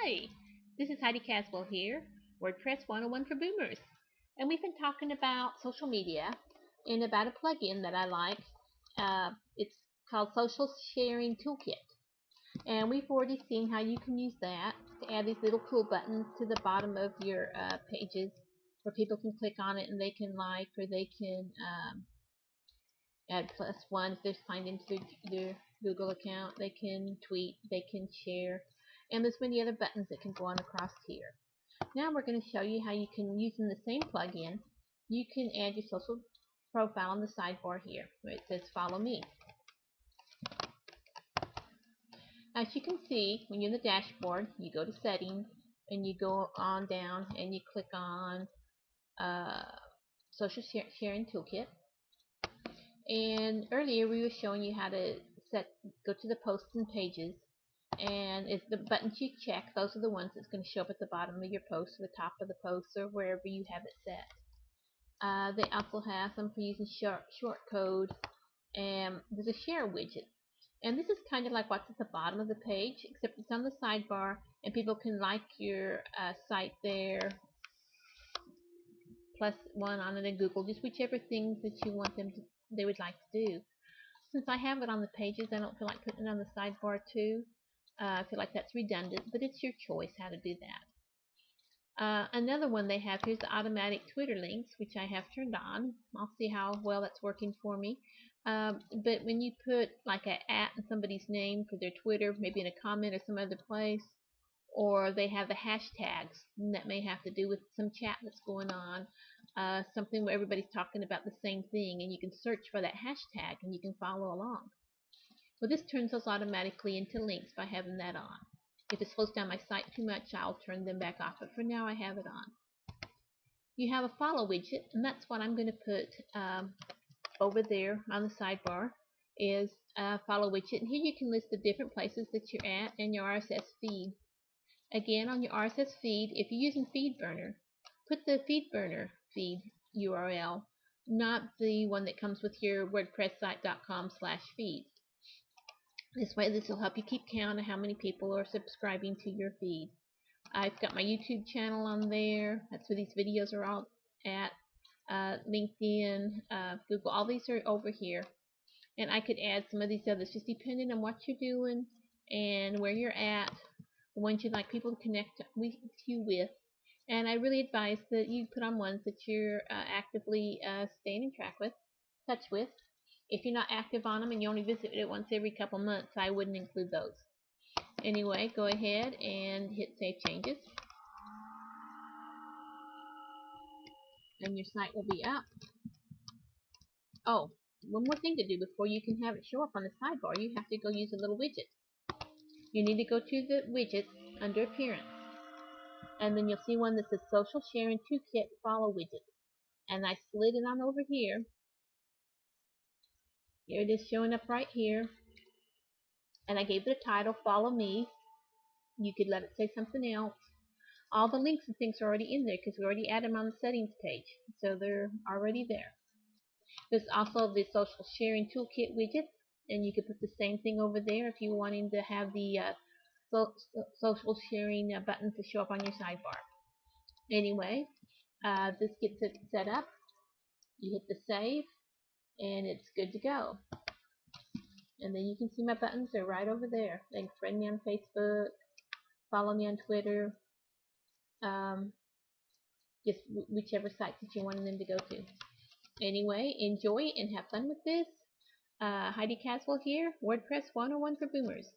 Hi, this is Heidi Caswell here, WordPress 101 for Boomers. And we've been talking about social media and about a plugin that I like. It's called Sharing Toolkit. And we've already seen how you can use that to add these little cool buttons to the bottom of your pages where people can click on it and they can like, or they can add +1 if they're signed into their Google account. They can tweet, they can share, and there's many other buttons that can go on across here. Now we're going to show you how you can, using the same plugin, you can add your social profile on the sidebar here where it says follow me. As you can see, when you're in the dashboard, you go to settings and you go on down and you click on social sharing toolkit. And earlier we were showing you how to go to the posts and pages, and it's the buttons you check, those are the ones that's going to show up at the bottom of your post or the top of the post or wherever you have it set. They also have some for using short code, and there's a share widget. And this is kind of like what's at the bottom of the page, except it's on the sidebar and people can like your site there, +1 on it in Google, just whichever things that you want they would like to do. Since I have it on the pages, I don't feel like putting it on the sidebar too. I feel like that's redundant, but it's your choice how to do that. Another one they have here is the automatic Twitter links, which I have turned on. I'll see how well that's working for me. But when you put like an @ in somebody's name for their Twitter, maybe in a comment or some other place, or they have the hashtags, and that may have to do with some chat that's going on, something where everybody's talking about the same thing, and you can search for that hashtag and you can follow along. Well, this turns those automatically into links by having that on. If it slows down my site too much, I'll turn them back off, but for now I have it on. You have a follow widget, and that's what I'm going to put over there on the sidebar is follow widget. And here you can list the different places that you're at and your RSS feed. Again, on your RSS feed, if you're using FeedBurner, put the FeedBurner feed URL, not the one that comes with your wordpresssite.com/feed. This way, this will help you keep count of how many people are subscribing to your feed. I've got my YouTube channel on there. That's where these videos are all at. LinkedIn, Google, all these are over here. And I could add some of these others, just depending on what you're doing and where you're at, the ones you'd like people to connect with you with. And I really advise that you put on ones that you're actively staying in touch with. If you're not active on them and you only visit it once every couple months, I wouldn't include those. Anyway, go ahead and hit Save Changes. And your site will be up. Oh, one more thing to do before you can have it show up on the sidebar, you have to go use a little widget. You need to go to the widget under Appearance. And then you'll see one that says Social Sharing Toolkit Follow Widget. And I slid it on over here. Here it is showing up right here. And I gave it a title, Follow Me. You could let it say something else. All the links and things are already in there because we already added them on the settings page. So they're already there. There's also the Social Sharing Toolkit widget. And you could put the same thing over there if you're wanting to have the social sharing button to show up on your sidebar. Anyway, this gets it set up. You hit the save, and it's good to go. And then you can see my buttons are right over there. They can friend me on Facebook, follow me on Twitter, just whichever site that you want them to go to. Anyway, enjoy and have fun with this. Heidi Caswell here, WordPress 101 for Boomers.